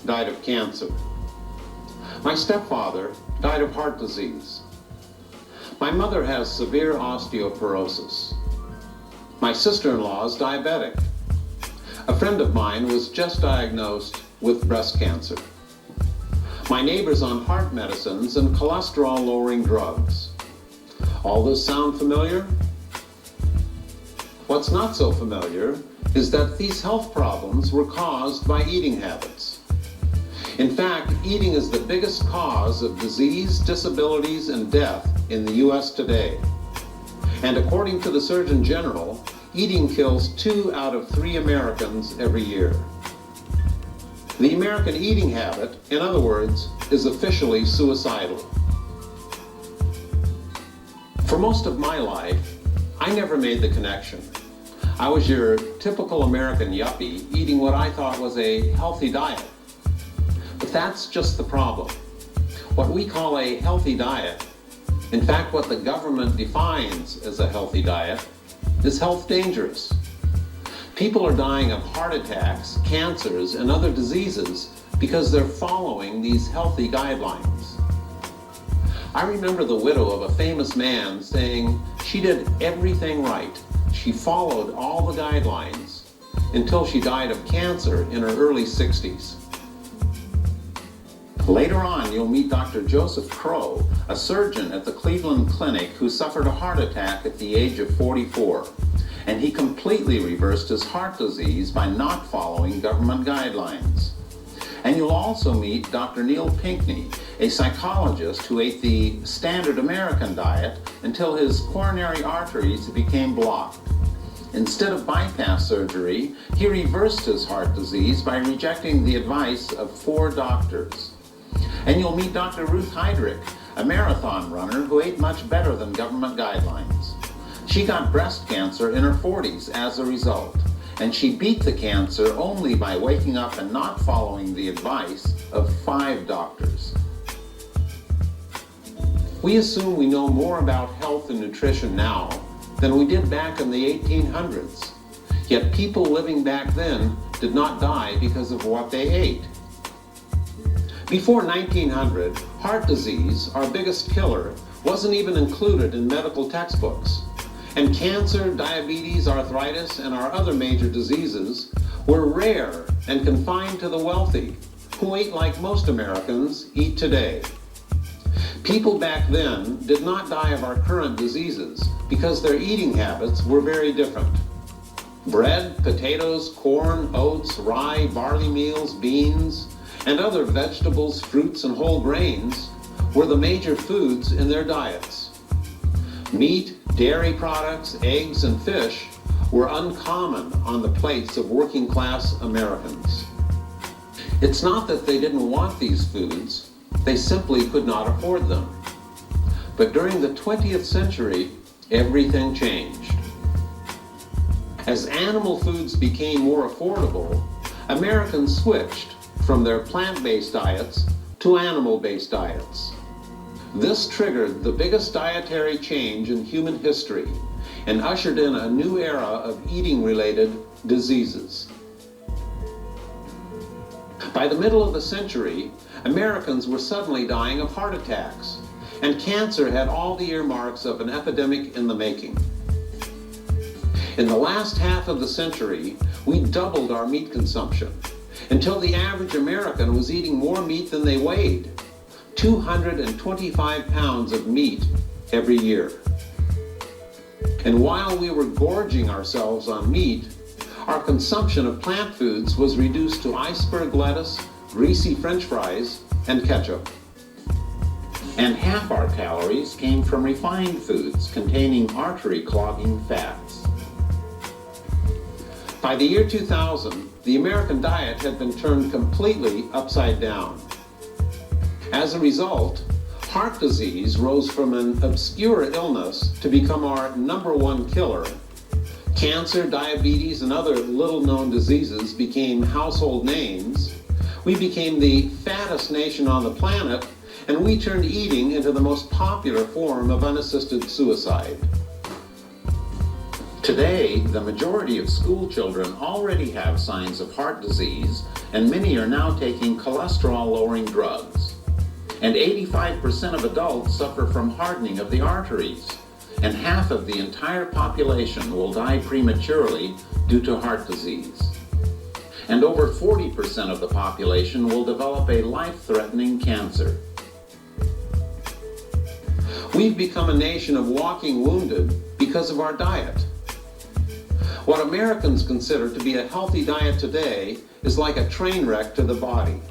died of cancer. My stepfather died of heart disease. My mother has severe osteoporosis. My sister-in-law is diabetic. A friend of mine was just diagnosed with breast cancer. My neighbor's on heart medicines and cholesterol-lowering drugs. All this sound familiar? What's not so familiar is that these health problems were caused by eating habits. In fact, eating is the biggest cause of disease, disabilities, and death in the U.S. today. And according to the Surgeon General, eating kills 2 out of 3 Americans every year. The American eating habit, in other words, is officially suicidal. For most of my life, I never made the connection. I was your typical American yuppie eating what I thought was a healthy diet. But that's just the problem. What we call a healthy diet, in fact what the government defines as a healthy diet, is health dangerous. People are dying of heart attacks, cancers, and other diseases because they're following these healthy guidelines. I remember the widow of a famous man saying she did everything right. She followed all the guidelines until she died of cancer in her early 60s. Later on, you'll meet Dr. Joseph Crow, a surgeon at the Cleveland Clinic who suffered a heart attack at the age of 44. And he completely reversed his heart disease by not following government guidelines. And you'll also meet Dr. Neil Pinckney, a psychologist who ate the standard American diet until his coronary arteries became blocked. Instead of bypass surgery, he reversed his heart disease by rejecting the advice of 4 doctors. And you'll meet Dr. Ruth Heydrich, a marathon runner who ate much better than government guidelines. She got breast cancer in her 40s as a result, and she beat the cancer only by waking up and not following the advice of 5 doctors. We assume we know more about health and nutrition now than we did back in the 1800s. Yet people living back then did not die because of what they ate. Before 1900, heart disease, our biggest killer, wasn't even included in medical textbooks. And cancer, diabetes, arthritis, and our other major diseases were rare and confined to the wealthy, who ate like most Americans eat today. People back then did not die of our current diseases because their eating habits were very different. Bread, potatoes, corn, oats, rye, barley meals, beans, and other vegetables, fruits, and whole grains were the major foods in their diets. Meat, dairy products, eggs, and fish were uncommon on the plates of working-class Americans. It's not that they didn't want these foods, they simply could not afford them. But during the 20th century, everything changed. As animal foods became more affordable, Americans switched from their plant-based diets to animal-based diets. This triggered the biggest dietary change in human history and ushered in a new era of eating-related diseases. By the middle of the century, Americans were suddenly dying of heart attacks, and cancer had all the earmarks of an epidemic in the making. In the last half of the century, we doubled our meat consumption, until the average American was eating more meat than they weighed. 225 pounds of meat every year. And while we were gorging ourselves on meat, our consumption of plant foods was reduced to iceberg lettuce, greasy French fries, and ketchup. And half our calories came from refined foods containing artery-clogging fats. By the year 2000, the American diet had been turned completely upside down. As a result, heart disease rose from an obscure illness to become our #1 killer. Cancer, diabetes, and other little-known diseases became household names. We became the fattest nation on the planet, and we turned eating into the most popular form of unassisted suicide. Today, the majority of school children already have signs of heart disease, and many are now taking cholesterol-lowering drugs. And 85% of adults suffer from hardening of the arteries, and half of the entire population will die prematurely due to heart disease. And over 40% of the population will develop a life-threatening cancer. We've become a nation of walking wounded because of our diet. What Americans consider to be a healthy diet today is like a train wreck to the body.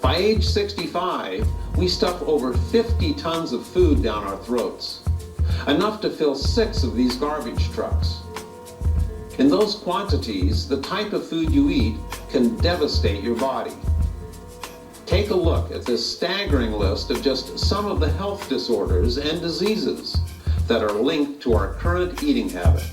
By age 65, we stuff over 50 tons of food down our throats, enough to fill 6 of these garbage trucks. In those quantities, the type of food you eat can devastate your body. Take a look at this staggering list of just some of the health disorders and diseases that are linked to our current eating habit.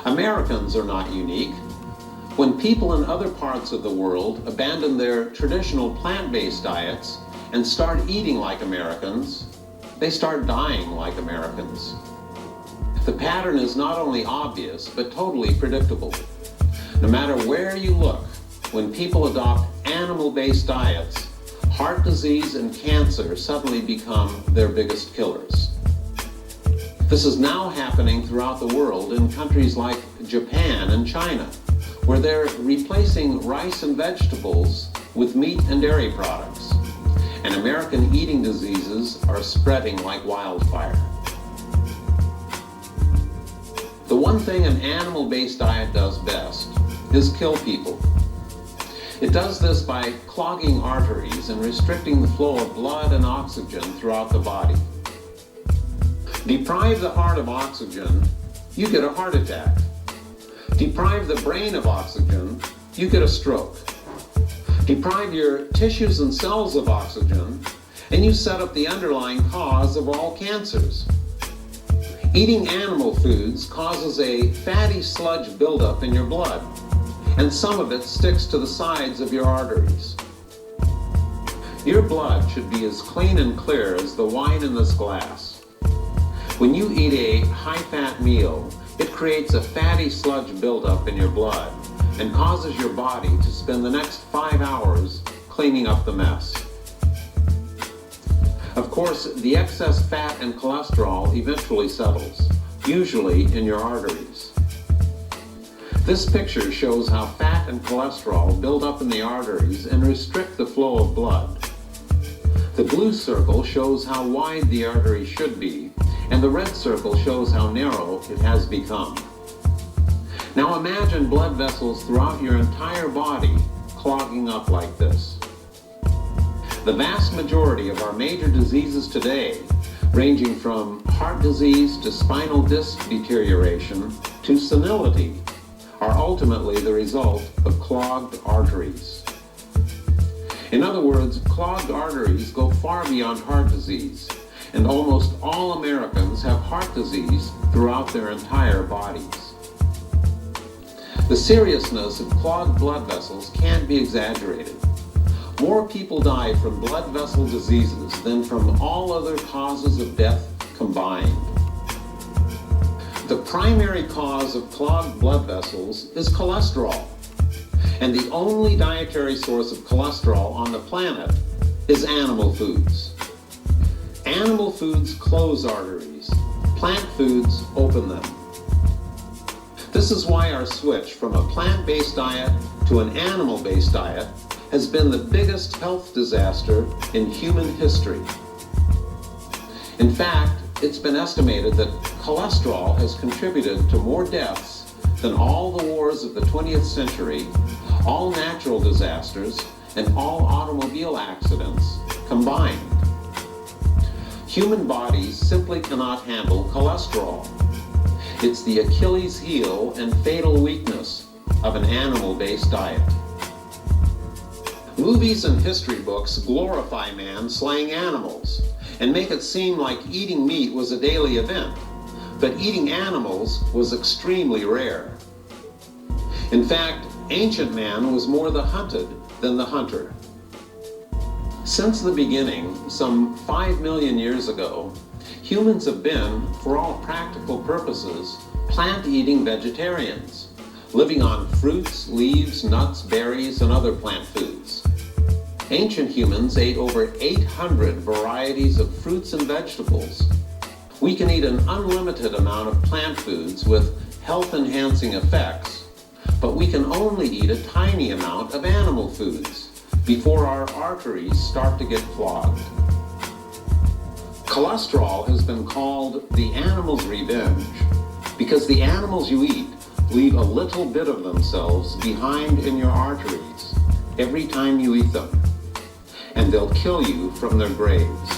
Americans are not unique. When people in other parts of the world abandon their traditional plant-based diets and start eating like Americans, they start dying like Americans. The pattern is not only obvious, but totally predictable. No matter where you look, when people adopt animal-based diets, heart disease and cancer suddenly become their biggest killers. This is now happening throughout the world in countries like Japan and China, where they're replacing rice and vegetables with meat and dairy products. And American eating diseases are spreading like wildfire. The one thing an animal-based diet does best is kill people. It does this by clogging arteries and restricting the flow of blood and oxygen throughout the body. Deprive the heart of oxygen, you get a heart attack. Deprive the brain of oxygen, you get a stroke. Deprive your tissues and cells of oxygen, and you set up the underlying cause of all cancers. Eating animal foods causes a fatty sludge buildup in your blood, and some of it sticks to the sides of your arteries. Your blood should be as clean and clear as the wine in this glass. When you eat a high-fat meal, it creates a fatty sludge buildup in your blood and causes your body to spend the next 5 hours cleaning up the mess. Of course, the excess fat and cholesterol eventually settles, usually in your arteries. This picture shows how fat and cholesterol build up in the arteries and restrict the flow of blood. The blue circle shows how wide the artery should be, and the red circle shows how narrow it has become. Now imagine blood vessels throughout your entire body clogging up like this. The vast majority of our major diseases today, ranging from heart disease to spinal disc deterioration to senility, are ultimately the result of clogged arteries. In other words, clogged arteries go far beyond heart disease, and almost all Americans have heart disease throughout their entire bodies. The seriousness of clogged blood vessels can't be exaggerated. More people die from blood vessel diseases than from all other causes of death combined. The primary cause of clogged blood vessels is cholesterol, and the only dietary source of cholesterol on the planet is animal foods. Animal foods close arteries. Plant foods open them. This is why our switch from a plant-based diet to an animal-based diet has been the biggest health disaster in human history. In fact, it's been estimated that cholesterol has contributed to more deaths than all the wars of the 20th century, all natural disasters, and all automobile accidents combined. Human bodies simply cannot handle cholesterol. It's the Achilles heel and fatal weakness of an animal-based diet. Movies and history books glorify man slaying animals and make it seem like eating meat was a daily event, but eating animals was extremely rare. In fact, ancient man was more the hunted than the hunter. Since the beginning, some 5 million years ago, humans have been, for all practical purposes, plant-eating vegetarians, living on fruits, leaves, nuts, berries, and other plant foods. Ancient humans ate over 800 varieties of fruits and vegetables. We can eat an unlimited amount of plant foods with health-enhancing effects, but we can only eat a tiny amount of animal foods before our arteries start to get clogged. Cholesterol has been called the animal's revenge because the animals you eat leave a little bit of themselves behind in your arteries every time you eat them, and they'll kill you from their graves.